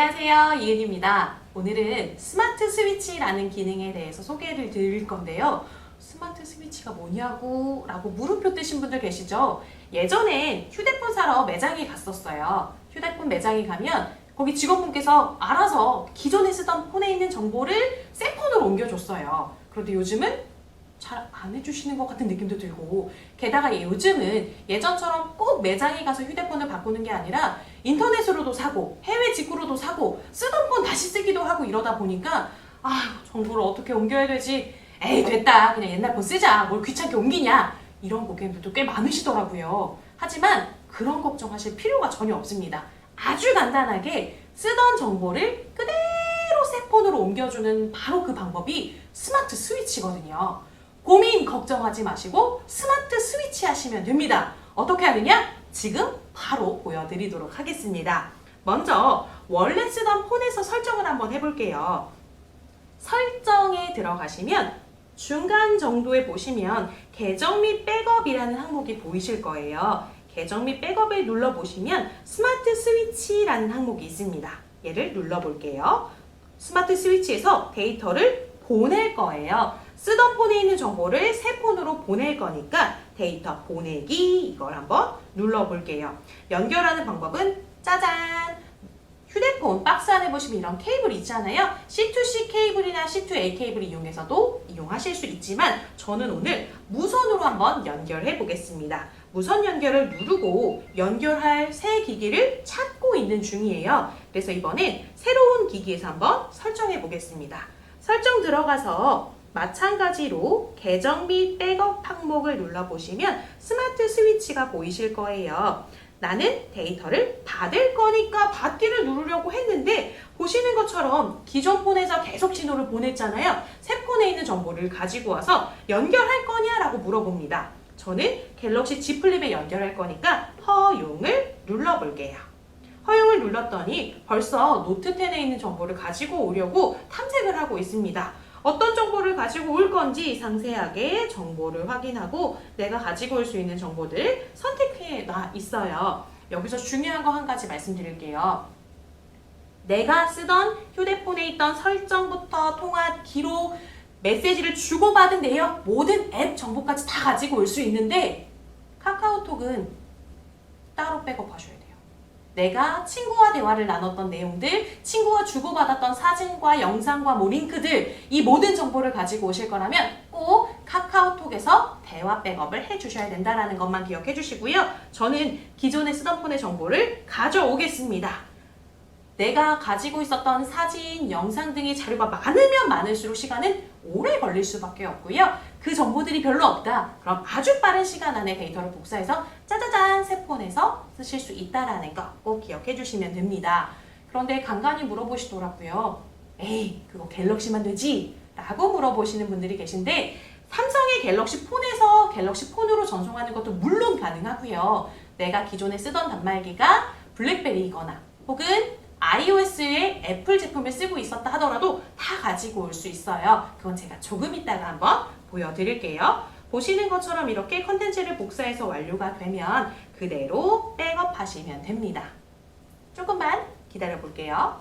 안녕하세요, 이은입니다. 오늘은 스마트 스위치라는 기능에 대해서 소개를 드릴 건데요. 스마트 스위치가 뭐냐고 라고 물음표 뜨신 분들 계시죠? 예전엔 휴대폰 사러 매장에 갔었어요. 휴대폰 매장에 가면 거기 직원분께서 알아서 기존에 쓰던 폰에 있는 정보를 새 폰으로 옮겨줬어요. 그런데 요즘은 잘 안 해주시는 것 같은 느낌도 들고, 게다가 요즘은 예전처럼 꼭 매장에 가서 휴대폰을 바꾸는 게 아니라 인터넷으로도 사고 해외 직구로도 사고 쓰던 폰 다시 쓰기도 하고 이러다 보니까 정보를 어떻게 옮겨야 되지? 에이 됐다, 그냥 옛날 폰 쓰자, 뭘 귀찮게 옮기냐, 이런 고객님들도 꽤 많으시더라고요. 하지만 그런 걱정하실 필요가 전혀 없습니다. 아주 간단하게 쓰던 정보를 그대로 새 폰으로 옮겨주는 바로 그 방법이 스마트 스위치거든요. 고민 걱정하지 마시고 스마트 스위치 하시면 됩니다. 어떻게 하느냐? 지금 바로 보여드리도록 하겠습니다. 먼저 원래 쓰던 폰에서 설정을 한번 해볼게요. 설정에 들어가시면 중간 정도에 보시면 계정 및 백업이라는 항목이 보이실 거예요. 계정 및 백업을 눌러보시면 스마트 스위치라는 항목이 있습니다. 얘를 눌러볼게요. 스마트 스위치에서 데이터를 보낼 거예요. 쓰던 폰에 있는 정보를 새 폰으로 보낼 거니까 데이터 보내기, 이걸 한번 눌러볼게요. 연결하는 방법은 짜잔! 휴대폰 박스 안에 보시면 이런 케이블이 있잖아요. C2C 케이블이나 C2A 케이블 이용해서도 이용하실 수 있지만 저는 오늘 무선으로 한번 연결해 보겠습니다. 무선 연결을 누르고 연결할 새 기기를 찾고 있는 중이에요. 그래서 이번엔 새로운 기기에서 한번 설정해 보겠습니다. 설정 들어가서 마찬가지로 계정 및 백업 항목을 눌러보시면 스마트 스위치가 보이실 거예요. 나는 데이터를 받을 거니까 받기를 누르려고 했는데 보시는 것처럼 기존 폰에서 계속 신호를 보냈잖아요. 새 폰에 있는 정보를 가지고 와서 연결할 거냐라고 물어봅니다. 저는 갤럭시 Z 플립에 연결할 거니까 허용을 눌러볼게요. 허용을 눌렀더니 벌써 노트 10에 있는 정보를 가지고 오려고 탐색을 하고 있습니다. 어떤 정보를 가지고 올 건지 상세하게 정보를 확인하고 내가 가지고 올 수 있는 정보들 선택해 놔 있어요. 여기서 중요한 거 한 가지 말씀드릴게요. 내가 쓰던 휴대폰에 있던 설정부터 통화 기록, 메시지를 주고받은 내역, 모든 앱 정보까지 다 가지고 올 수 있는데 카카오톡은 따로 백업하셔야 돼요. 내가 친구와 대화를 나눴던 내용들, 친구와 주고받았던 사진과 영상과 링크들, 이 모든 정보를 가지고 오실 거라면 꼭 카카오톡에서 대화 백업을 해주셔야 된다는 것만 기억해 주시고요. 저는 기존에 쓰던 폰의 정보를 가져오겠습니다. 내가 가지고 있었던 사진, 영상 등의 자료가 많으면 많을수록 시간은 오래 걸릴 수밖에 없고요. 그 정보들이 별로 없다. 그럼 아주 빠른 시간 안에 데이터를 복사해서 짜자잔 새 폰에서 쓰실 수 있다는 거 꼭 기억해 주시면 됩니다. 그런데 간간히 물어보시더라고요. 에이, 그거 갤럭시만 되지? 라고 물어보시는 분들이 계신데 삼성의 갤럭시 폰에서 갤럭시 폰으로 전송하는 것도 물론 가능하고요. 내가 기존에 쓰던 단말기가 블랙베리이거나 혹은 iOS의 애플 제품을 쓰고 있었다 하더라도 다 가지고 올 수 있어요. 그건 제가 조금 이따가 한번 보여드릴게요. 보시는 것처럼 이렇게 컨텐츠를 복사해서 완료가 되면 그대로 백업하시면 됩니다. 조금만 기다려 볼게요.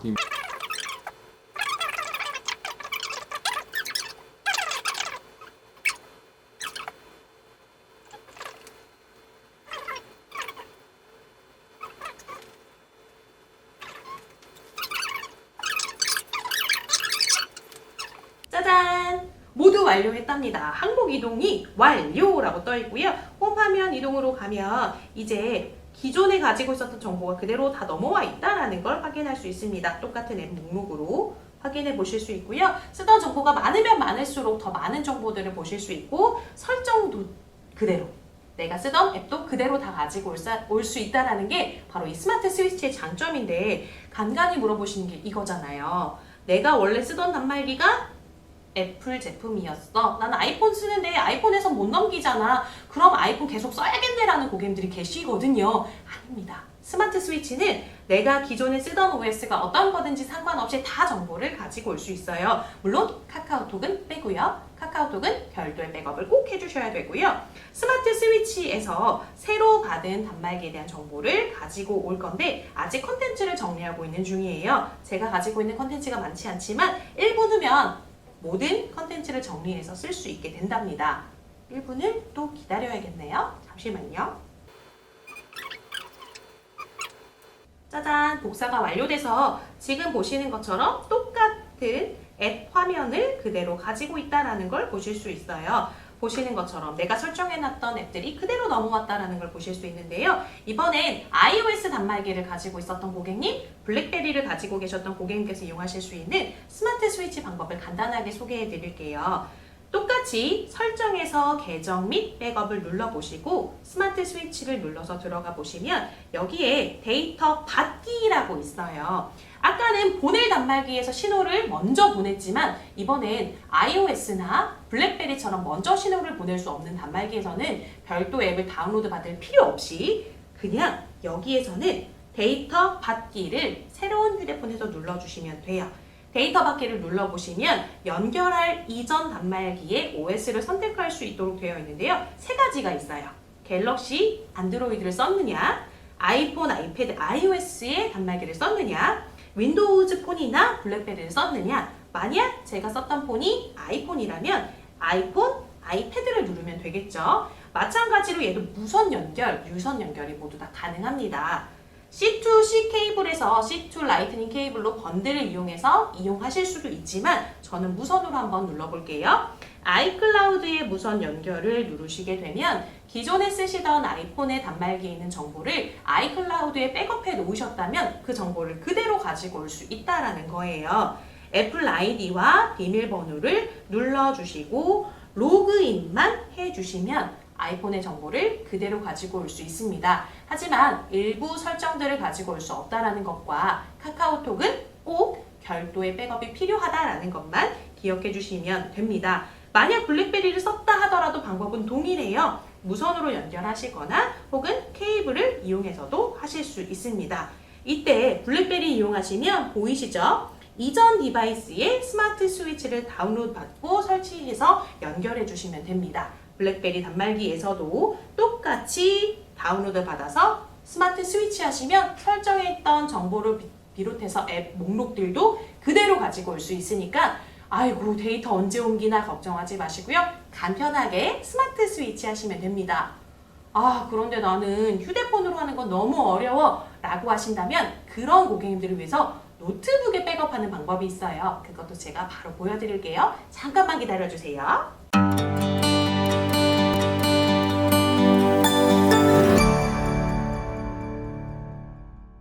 짜잔! 모두 완료했답니다. 항목 이동이 완료라고 떠 있고요. 홈화면 이동으로 가면 이제 기존에 가지고 있었던 정보가 그대로 다 넘어와 있다는 걸 확인할 수 있습니다. 똑같은 앱 목록으로 확인해 보실 수 있고요. 쓰던 정보가 많으면 많을수록 더 많은 정보들을 보실 수 있고 설정도 그대로, 내가 쓰던 앱도 그대로 다 가지고 올 수 있다는 게 바로 이 스마트 스위치의 장점인데, 간간히 물어보시는 게 이거잖아요. 내가 원래 쓰던 단말기가 애플 제품이었어. 나는 아이폰 쓰는데 아이폰에서 못 넘기잖아. 그럼 아이폰 계속 써야겠네라는 고객님들이 계시거든요. 아닙니다. 스마트 스위치는 내가 기존에 쓰던 OS가 어떤 거든지 상관없이 다 정보를 가지고 올 수 있어요. 물론 카카오톡은 빼고요. 카카오톡은 별도의 백업을 꼭 해주셔야 되고요. 스마트 스위치에서 새로 받은 단말기에 대한 정보를 가지고 올 건데 아직 컨텐츠를 정리하고 있는 중이에요. 제가 가지고 있는 컨텐츠가 많지 않지만 1분 후면 모든 컨텐츠를 정리해서 쓸 수 있게 된답니다. 1분을 또 기다려야겠네요. 잠시만요. 짜잔! 복사가 완료돼서 지금 보시는 것처럼 똑같은 앱 화면을 그대로 가지고 있다는 걸 보실 수 있어요. 보시는 것처럼 내가 설정해놨던 앱들이 그대로 넘어왔다는 걸 보실 수 있는데요. 이번엔 iOS 단말기를 가지고 있었던 고객님, 블랙베리를 가지고 계셨던 고객님께서 이용하실 수 있는 스마트 스위치 방법을 간단하게 소개해 드릴게요. 똑같이 설정에서 계정 및 백업을 눌러보시고 스마트 스위치를 눌러서 들어가 보시면 여기에 데이터 받기라고 있어요. 아까는 보낼 단말기에서 신호를 먼저 보냈지만 이번엔 iOS나 블랙베리처럼 먼저 신호를 보낼 수 없는 단말기에서는 별도 앱을 다운로드 받을 필요 없이 그냥 여기에서는 데이터 받기를 새로운 휴대폰에서 눌러주시면 돼요. 데이터 받기를 눌러보시면 연결할 이전 단말기에 OS를 선택할 수 있도록 되어 있는데요. 세 가지가 있어요. 갤럭시, 안드로이드를 썼느냐, 아이폰, 아이패드, iOS의 단말기를 썼느냐, 윈도우즈 폰이나 블랙베리를 썼느냐. 만약 제가 썼던 폰이 아이폰이라면 아이폰, 아이패드를 누르면 되겠죠. 마찬가지로 얘도 무선 연결, 유선 연결이 모두 다 가능합니다. C2C 케이블에서 C2 라이트닝 케이블로 번들을 이용해서 이용하실 수도 있지만 저는 무선으로 한번 눌러볼게요. 아이클라우드의 무선 연결을 누르시게 되면 기존에 쓰시던 아이폰의 단말기에 있는 정보를 아이클라우드에 백업해 놓으셨다면 그 정보를 그대로 가지고 올 수 있다는 거예요. 애플 아이디와 비밀번호를 눌러주시고 로그인만 해주시면 아이폰의 정보를 그대로 가지고 올 수 있습니다. 하지만 일부 설정들을 가지고 올 수 없다는 것과 카카오톡은 꼭 별도의 백업이 필요하다는 것만 기억해 주시면 됩니다. 만약 블랙베리를 썼다 하더라도 방법은 동일해요. 무선으로 연결하시거나 혹은 케이블을 이용해서도 하실 수 있습니다. 이때 블랙베리 이용하시면 보이시죠? 이전 디바이스에 스마트 스위치를 다운로드 받고 설치해서 연결해 주시면 됩니다. 블랙베리 단말기에서도 똑같이 다운로드 받아서 스마트 스위치 하시면 설정했던 정보를 비롯해서 앱 목록들도 그대로 가지고 올 수 있으니까 아이고 데이터 언제 옮기나 걱정하지 마시고요. 간편하게 스마트 스위치 하시면 됩니다. 아 그런데 나는 휴대폰으로 하는 건 너무 어려워 라고 하신다면 그런 고객님들을 위해서 노트북에 백업하는 방법이 있어요. 그것도 제가 바로 보여드릴게요. 잠깐만 기다려주세요.